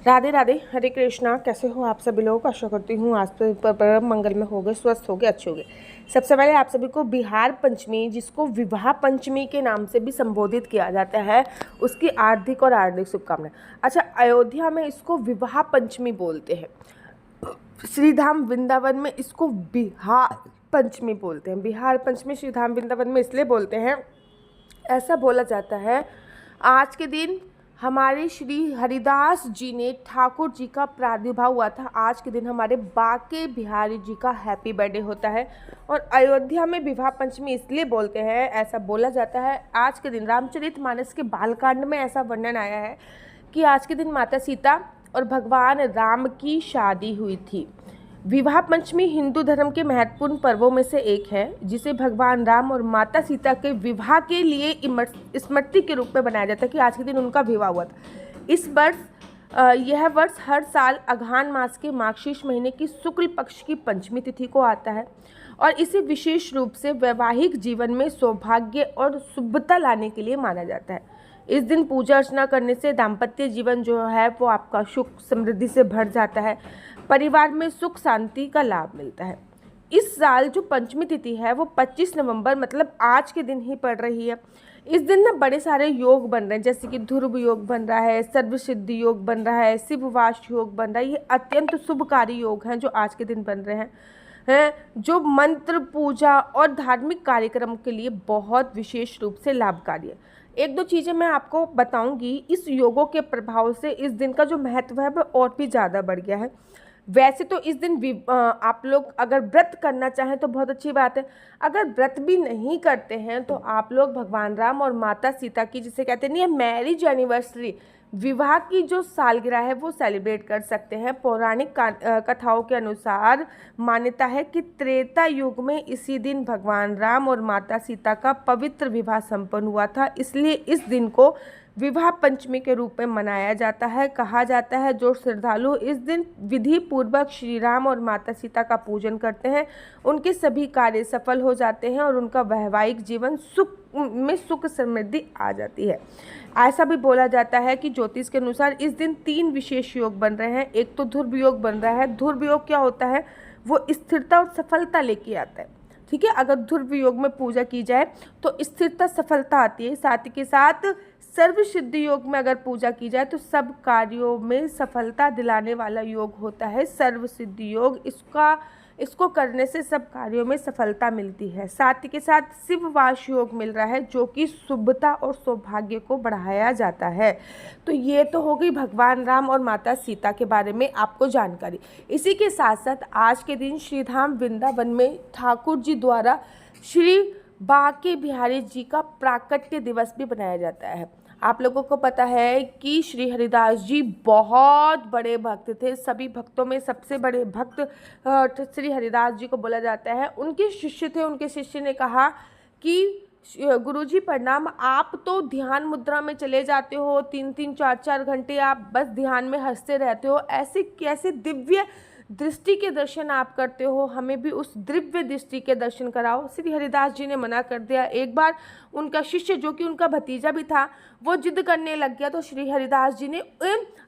राधे राधे, हरे कृष्णा। कैसे हो आप सभी लोग? आशा करती हूँ आज तो परम मंगल में होंगे, स्वस्थ होंगे, अच्छे होंगे। सबसे पहले आप सभी को बिहार पंचमी, जिसको विवाह पंचमी के नाम से भी संबोधित किया जाता है, उसकी हार्दिक और हार्दिक शुभकामनाएं। अच्छा, अयोध्या में इसको विवाह पंचमी बोलते हैं, श्रीधाम वृंदावन में इसको बिहार पंचमी बोलते हैं। बिहार पंचमी श्रीधाम वृंदावन में इसलिए बोलते हैं, ऐसा बोला जाता है आज के दिन हमारे श्री हरिदास जी ने ठाकुर जी का प्रादुर्भाव हुआ था। आज के दिन हमारे बाके बिहारी जी का हैप्पी बर्थडे होता है। और अयोध्या में विवाह पंचमी इसलिए बोलते हैं, ऐसा बोला जाता है, आज के दिन रामचरितमानस के बालकांड में ऐसा वर्णन आया है कि आज के दिन माता सीता और भगवान राम की शादी हुई थी। विवाह पंचमी हिंदू धर्म के महत्वपूर्ण पर्वों में से एक है, जिसे भगवान राम और माता सीता के विवाह के लिए स्मृति के रूप में बनाया जाता है कि आज के दिन उनका विवाह हुआ था। यह वर्ष हर साल अघान मास के मार्गशीर्ष महीने की शुक्ल पक्ष की पंचमी तिथि को आता है और इसे विशेष रूप से वैवाहिक जीवन में सौभाग्य और शुभता लाने के लिए माना जाता है। इस दिन पूजा अर्चना करने से दाम्पत्य जीवन जो है वो आपका सुख समृद्धि से भर जाता है, परिवार में सुख शांति का लाभ मिलता है। इस साल जो पंचमी तिथि है वो 25 नवंबर मतलब आज के दिन ही पड़ रही है। इस दिन ना बड़े सारे योग बन रहे हैं, जैसे कि ध्रुव योग बन रहा है, सर्वसिद्धि योग बन रहा है, शिववास योग बन रहा है। ये अत्यंत शुभकारी योग हैं जो आज के दिन बन रहे हैं, जो मंत्र पूजा और धार्मिक कार्यक्रम के लिए बहुत विशेष रूप से लाभकारी है। एक दो चीज़ें मैं आपको बताऊंगी, इस योगों के प्रभाव से इस दिन का जो महत्व है वह और भी ज़्यादा बढ़ गया है। वैसे तो इस दिन आप लोग अगर व्रत करना चाहें तो बहुत अच्छी बात है। अगर व्रत भी नहीं करते हैं तो आप लोग भगवान राम और माता सीता की, जिसे कहते नहीं है मैरिज एनिवर्सरी, विवाह की जो सालगिरह है वो सेलिब्रेट कर सकते हैं। पौराणिक कथाओं के अनुसार मान्यता है कि त्रेता युग में इसी दिन भगवान राम और माता सीता का पवित्र विवाह संपन्न हुआ था, इसलिए इस दिन को विवाह पंचमी के रूप में मनाया जाता है। कहा जाता है जो श्रद्धालु इस दिन विधि पूर्वक श्री राम और माता सीता का पूजन करते हैं, उनके सभी कार्य सफल हो जाते हैं और उनका वैवाहिक जीवन सुख समृद्धि आ जाती है। ऐसा भी बोला जाता है कि ज्योतिष के अनुसार इस दिन 3 विशेष योग बन रहे हैं। एक तो ध्रुव योग बन रहा है। ध्रुव योग क्या होता है? वो स्थिरता और सफलता लेके आता है। ठीक है, अगर ध्रुव योग में पूजा की जाए तो स्थिरता सफलता आती है। साथ ही के साथ सर्व सिद्धि योग में अगर पूजा की जाए तो सब कार्यों में सफलता दिलाने वाला योग होता है सर्व सिद्धि योग। इसको करने से सब कार्यों में सफलता मिलती है। साथ ही के साथ शिववास योग मिल रहा है, जो कि शुभता और सौभाग्य को बढ़ाया जाता है। तो ये तो हो गई भगवान राम और माता सीता के बारे में आपको जानकारी। इसी के साथ साथ आज के दिन श्रीधाम वृंदावन में ठाकुर जी द्वारा श्री बाके बिहारी जी का प्राकट्य दिवस भी बनाया जाता है। आप लोगों को पता है कि श्री हरिदास जी बहुत बड़े भक्त थे। सभी भक्तों में सबसे बड़े भक्त श्री हरिदास जी को बोला जाता है। उनके शिष्य थे। उनके शिष्य ने कहा कि गुरुजी प्रणाम, आप तो ध्यान मुद्रा में चले जाते हो, 3-3 4-4 घंटे आप बस ध्यान में हंसते रहते हो, ऐसे कैसे दिव्य दृष्टि के दर्शन आप करते हो, हमें भी उस दिव्य दृष्टि के दर्शन कराओ। श्री हरिदास जी ने मना कर दिया। एक बार उनका शिष्य, जो कि उनका भतीजा भी था, वो जिद करने लग गया, तो श्री हरिदास जी ने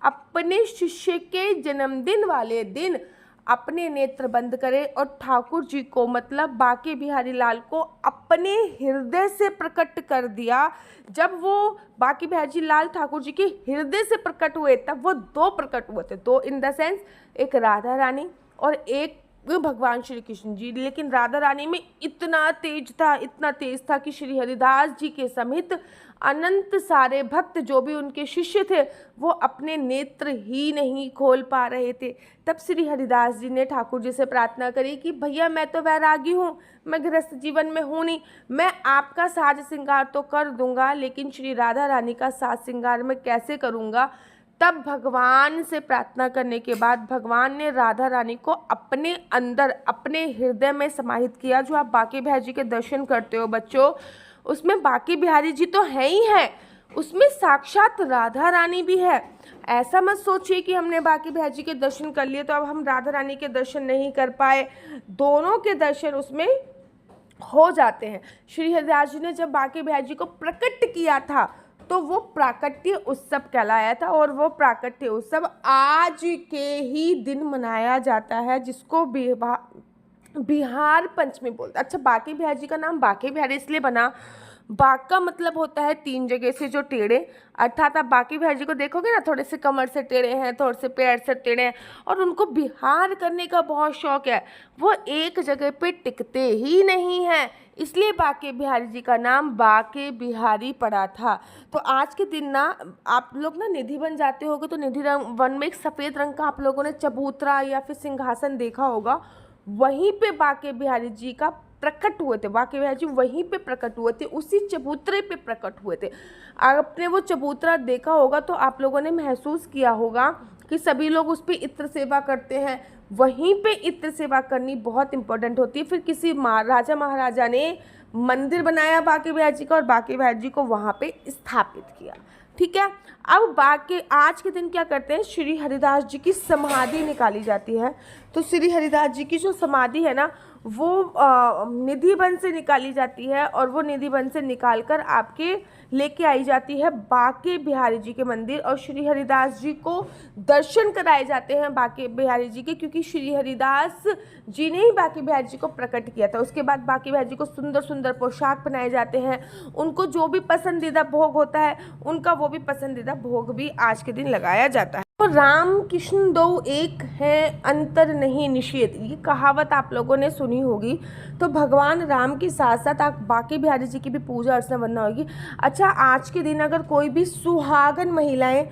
अपने शिष्य के जन्मदिन वाले दिन अपने नेत्र बंद करे और ठाकुर जी को, मतलब बाके बिहारी लाल को, अपने हृदय से प्रकट कर दिया। जब वो बाके बिहारी लाल ठाकुर जी के हृदय से प्रकट हुए तब वो 2 प्रकट हुए थे। 2 इन द सेंस, एक राधा रानी और एक भगवान श्री कृष्ण जी। लेकिन राधा रानी में इतना तेज था कि श्री हरिदास जी के समेत अनंत सारे भक्त, जो भी उनके शिष्य थे, वो अपने नेत्र ही नहीं खोल पा रहे थे। तब श्री हरिदास जी ने ठाकुर जी से प्रार्थना करी कि भैया मैं तो वैरागी हूँ, मैं गृहस्थ जीवन में हूँ नहीं, मैं आपका साज श्रृंगार तो कर दूंगा, लेकिन श्री राधा रानी का साज श्रृंगार मैं कैसे करूँगा। तब भगवान से प्रार्थना करने के बाद भगवान ने राधा रानी को अपने अंदर, अपने हृदय में समाहित किया। जो आप बाके बिहारी जी के दर्शन करते हो बच्चों, उसमें बाके बिहारी जी तो है ही है, उसमें साक्षात राधा रानी भी है। ऐसा मत सोचिए कि हमने बाके बिहारी जी के दर्शन कर लिए तो अब हम राधा रानी के दर्शन नहीं कर पाए। दोनों के दर्शन उसमें हो जाते हैं। श्री हरिदास जी ने जब बाके बिहारी जी को प्रकट किया था तो वो प्राकट्य उत्सव कहलाया था और वो प्राकट्य उत्सव आज के ही दिन मनाया जाता है, जिसको बिहार पंचमी बोलते हैं। अच्छा, बांके बिहारी जी का नाम बांके बिहारी इसलिए बना, बांक का मतलब होता है 3 जगह से जो टेढ़े, अर्थात आप बांके बिहारी जी को देखोगे ना, थोड़े से कमर से टेढ़े हैं, थोड़े से पैर से टेढ़े हैं, और उनको बिहार करने का बहुत शौक है। वो एक जगह पे टिकते ही नहीं हैं, इसलिए बांके बिहारी जी का नाम बांके बिहारी पड़ा था। तो आज के दिन ना आप लोग ना निधि वन जाते होगे, तो निधि वन में एक सफ़ेद रंग का आप लोगों ने चबूतरा या फिर सिंहासन देखा होगा। वहीं पे बांके बिहारी जी का प्रकट हुए थे, बांके बिहारी जी वहीं पे प्रकट हुए थे, उसी चबूतरे पे प्रकट हुए थे। आपने वो चबूतरा देखा होगा तो आप लोगों ने महसूस किया होगा कि सभी लोग उस पर इत्र सेवा करते हैं। वहीं पे इत्र सेवा करनी बहुत इंपॉर्टेंट होती है। फिर किसी राजा महाराजा ने मंदिर बनाया बांके बिहारी जी का, और बांके बिहारी जी को वहाँ पे स्थापित किया। ठीक है, अब बाकी आज के दिन क्या करते हैं, श्री हरिदास जी की समाधि निकाली जाती है। तो श्री हरिदास जी की जो समाधि है ना, वो निधि वन से निकाली जाती है, और वो निधि वन से निकालकर आपके लेके आई जाती है बांके बिहारी जी के मंदिर, और श्री हरिदास जी को दर्शन कराए जाते हैं बांके बिहारी जी के, क्योंकि श्री हरिदास जी ने ही बांके बिहारी जी को प्रकट किया था। उसके बाद बांके बिहारी जी को सुंदर सुंदर पोशाक पहनाए जाते हैं, उनको जो भी पसंदीदा भोग होता है उनका वो भी पसंदीदा भोग भी आज के दिन लगाया जाता है। तो राम कृष्ण दो एक हैं, अंतर नहीं निषेध, ये कहावत आप लोगों ने सुनी होगी। तो भगवान राम के साथ साथ आप बांके बिहारी जी की भी पूजा अर्चना बनना होगी। अच्छा, आज के दिन अगर कोई भी सुहागन महिलाएं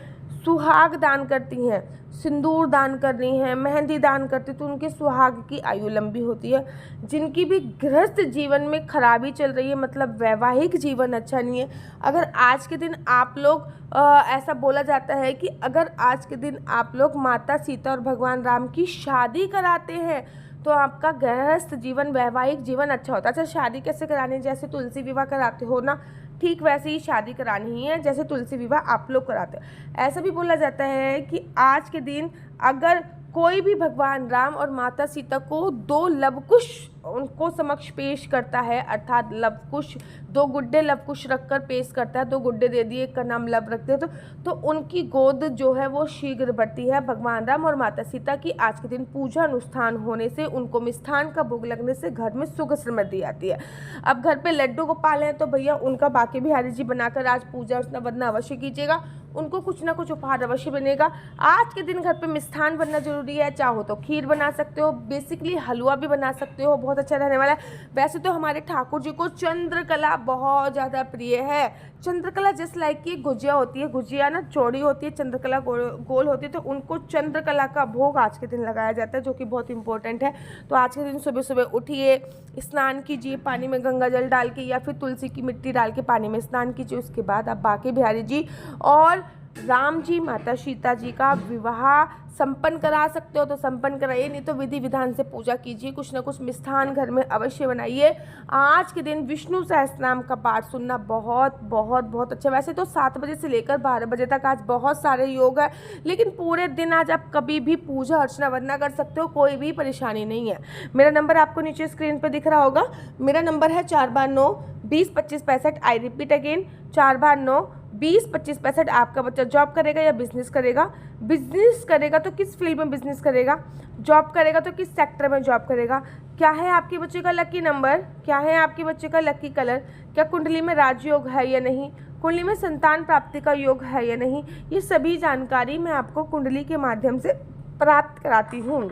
सुहाग दान करती हैं, सिंदूर दान करनी है, मेहंदी दान करती, तो उनके सुहाग की आयु लंबी होती है। जिनकी भी गृहस्थ जीवन में खराबी चल रही है, मतलब वैवाहिक जीवन अच्छा नहीं है, अगर आज के दिन आप लोग ऐसा बोला जाता है कि अगर आज के दिन आप लोग माता सीता और भगवान राम की शादी कराते हैं तो आपका गृहस्थ जीवन वैवाहिक जीवन अच्छा होता है। अच्छा, शादी कैसे करानी है, जैसे तुलसी विवाह कराते हो ना, ठीक वैसे ही शादी करानी है जैसे तुलसी विवाह आप लोग कराते हो। ऐसा भी बोला जाता है कि आज के दिन अगर कोई भी भगवान राम और माता सीता को 2 लवकुश उनको समक्ष पेश करता है, अर्थात लवकुश 2 गुड्डे लवकुश रखकर पेश करता है, 2 गुड्डे दे दिए, एक का नाम लव रखते हैं, तो उनकी गोद जो है वो शीघ्र बढ़ती है। भगवान राम और माता सीता की आज के दिन पूजा अनुष्ठान होने से, उनको मिष्ठान का भोग लगने से घर में सुख समृद्धि आती है। अब घर पे लड्डू गोपाल हैं तो भैया उनका बांके बिहारी जी बनाकर आज पूजा अर्चना बनना अवश्य कीजिएगा, उनको कुछ ना कुछ उपहार अवश्य बनेगा। आज के दिन घर पे मिष्ठान बनना जरूरी है, चाहो तो खीर बना सकते हो, बेसिकली हलवा भी बना सकते हो, बहुत अच्छा रहने वाला है। वैसे तो हमारे ठाकुर जी को चंद्रकला बहुत ज़्यादा प्रिय है। चंद्रकला जिस लाइक की गुजिया होती है, गुजिया ना चौड़ी होती है, चंद्रकला गोल होती है, तो उनको चंद्रकला का भोग आज के दिन लगाया जाता है, जो कि बहुत इंपॉर्टेंट है। तो आज के दिन सुबह सुबह उठिए, स्नान कीजिए पानी में गंगा जल डाल के या फिर तुलसी की मिट्टी डाल के पानी में स्नान कीजिए। उसके बाद आप बांके बिहारी जी और राम जी माता सीता जी का विवाह संपन्न करा सकते हो तो संपन्न कराइए, नहीं तो विधि विधान से पूजा कीजिए, कुछ ना कुछ मिष्ठान घर में अवश्य बनाइए। आज के दिन विष्णु सहस्त्रनाम का पाठ सुनना बहुत बहुत बहुत अच्छा। वैसे तो 7 बजे से लेकर 12 बजे तक आज बहुत सारे योग है, लेकिन पूरे दिन आज आप कभी भी पूजा अर्चना वंदना कर सकते हो, कोई भी परेशानी नहीं है। मेरा नंबर आपको नीचे स्क्रीन पर दिख रहा होगा, मेरा नंबर है 4/9 20 25 65। I repeat again, 4/9 20 25 65। आपका बच्चा जॉब करेगा या बिजनेस करेगा, बिजनेस करेगा तो किस फील्ड में बिजनेस करेगा, जॉब करेगा तो किस सेक्टर में जॉब करेगा, क्या है आपके बच्चे का लकी नंबर, क्या है आपके बच्चे का लकी कलर, क्या कुंडली में राजयोग है या नहीं, कुंडली में संतान प्राप्ति का योग है या नहीं, ये सभी जानकारी मैं आपको कुंडली के माध्यम से प्राप्त कराती हूँ।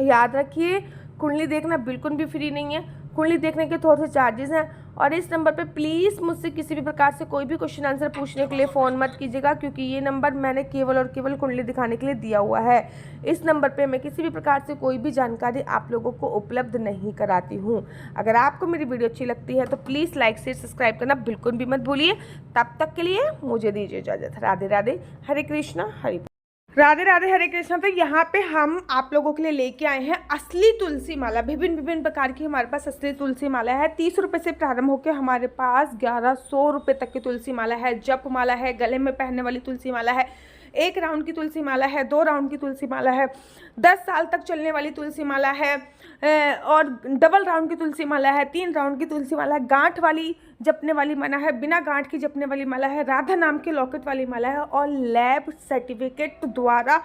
याद रखिए, कुंडली देखना बिल्कुल भी फ्री नहीं है, कुंडली देखने के थोड़े से चार्जेस हैं। और इस नंबर पे प्लीज़ मुझसे किसी भी प्रकार से कोई भी क्वेश्चन आंसर पूछने के लिए फ़ोन मत कीजिएगा, क्योंकि ये नंबर मैंने केवल और केवल कुंडली दिखाने के लिए दिया हुआ है। इस नंबर पे मैं किसी भी प्रकार से कोई भी जानकारी आप लोगों को उपलब्ध नहीं कराती हूँ। अगर आपको मेरी वीडियो अच्छी लगती है तो प्लीज़ लाइक शेयर सब्सक्राइब करना बिल्कुल भी मत भूलिए। तब तक के लिए मुझे दीजिए इजाज़त। राधे राधे, हरे कृष्णा, राधे राधे, हरे कृष्णा। तो यहाँ पे हम आप लोगों के लिए लेके आए हैं असली तुलसी माला। विभिन्न प्रकार की हमारे पास असली तुलसी माला है। 30 रुपये से प्रारंभ होकर हमारे पास 1100 रुपये तक की तुलसी माला है। जप माला है, गले में पहनने वाली तुलसी माला है, 1 राउंड की तुलसी माला है, 2 राउंड की तुलसी माला है, 10 साल तक चलने वाली तुलसी माला है, और डबल राउंड की तुलसी माला है, 3 राउंड की तुलसी माला है, गांठ वाली जपने वाली माला है, बिना गांठ की जपने वाली माला है, राधा नाम के लॉकेट वाली माला है, और लैब सर्टिफिकेट द्वारा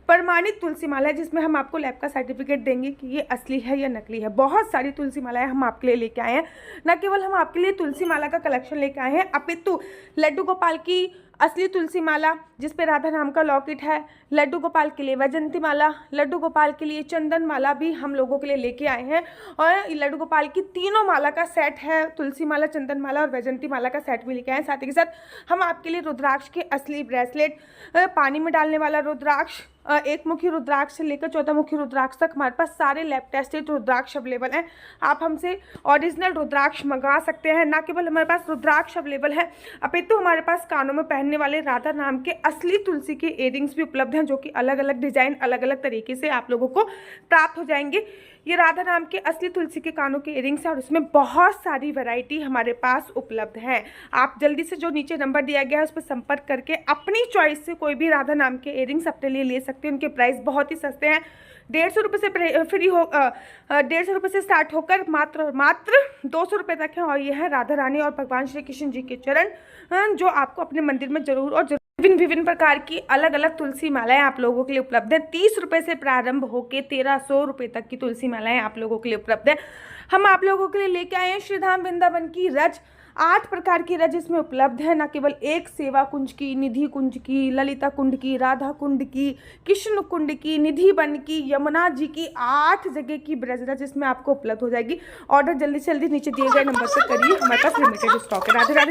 प्रमाणित तुलसी माला है, जिसमें हम आपको लैब का सर्टिफिकेट देंगे कि ये असली है या नकली है। बहुत सारी तुलसी मालाएं हम आपके लिए लेके आए हैं। न केवल हम आपके लिए तुलसी माला का कलेक्शन लेके आए हैं, अपितु लड्डू गोपाल की असली तुलसी माला जिसपे राधा नाम का लॉकेट है, लड्डू गोपाल के लिए वैजंती माला, लड्डू गोपाल के लिए चंदन माला भी हम लोगों के लिए लेके आए हैं। और लड्डू गोपाल की तीनों माला का सेट है, तुलसी माला, चंदन माला और वैजंती माला का सेट भी लेके आए हैं। साथ ही के साथ हम आपके लिए रुद्राक्ष के असली ब्रेसलेट, पानी में डालने वाला रुद्राक्ष, 1 मुखी रुद्राक्ष से लेकर 14 मुखी रुद्राक्ष तक हमारे पास सारे लैब टेस्टेड रुद्राक्ष अवेलेबल हैं। आप हमसे ओरिजिनल रुद्राक्ष मंगा सकते हैं। ना केवल हमारे पास रुद्राक्ष अवेलेबल है, अपितु हमारे पास कानों में पहनने वाले राधा नाम के असली तुलसी के इयरिंग्स भी उपलब्ध हैं, जो कि अलग अलग डिजाइन, अलग अलग तरीके से आप लोगों को प्राप्त हो जाएंगे। ये राधा नाम के असली तुलसी के कानों के इयरिंग्स हैं और इसमें बहुत सारी वैरायटी हमारे पास उपलब्ध है। आप जल्दी से जो नीचे नंबर दिया गया है उस पर संपर्क करके अपनी चॉइस से कोई भी राधा नाम के इयरिंग्स अपने लिए ले सकते हैं। उनके प्राइस बहुत ही सस्ते हैं, 150 रुपये से फ्री हो 150 रुपये से स्टार्ट होकर मात्र 200 रुपये तक है। और ये है राधा रानी और भगवान श्री कृष्ण जी के चरण, जो आपको अपने मंदिर में जरूर और विभिन्न प्रकार की अलग अलग तुलसी मालाएं आप लोगों के लिए उपलब्ध है। 30 रुपये से प्रारंभ होकर 1300 रुपये तक की तुलसी मालाएं आप लोगों के लिए उपलब्ध है। हम आप लोगों के लिए लेके आए हैं श्रीधाम वृंदावन की रज, 8 प्रकार की रज इसमें उपलब्ध है। न केवल एक सेवा कुंज की, निधि कुंज की, ललिता कुंड की, राधा कुंड की, कृष्ण कुंड की, निधि वन की, यमुना जी की, 8 जगह की ब्रज रज इसमें आपको उपलब्ध हो जाएगी। ऑर्डर जल्दी से जल्दी नीचे दिए गए नंबर से करिए, हमारे पास लिमिटेड स्टॉक है। राधे राधे।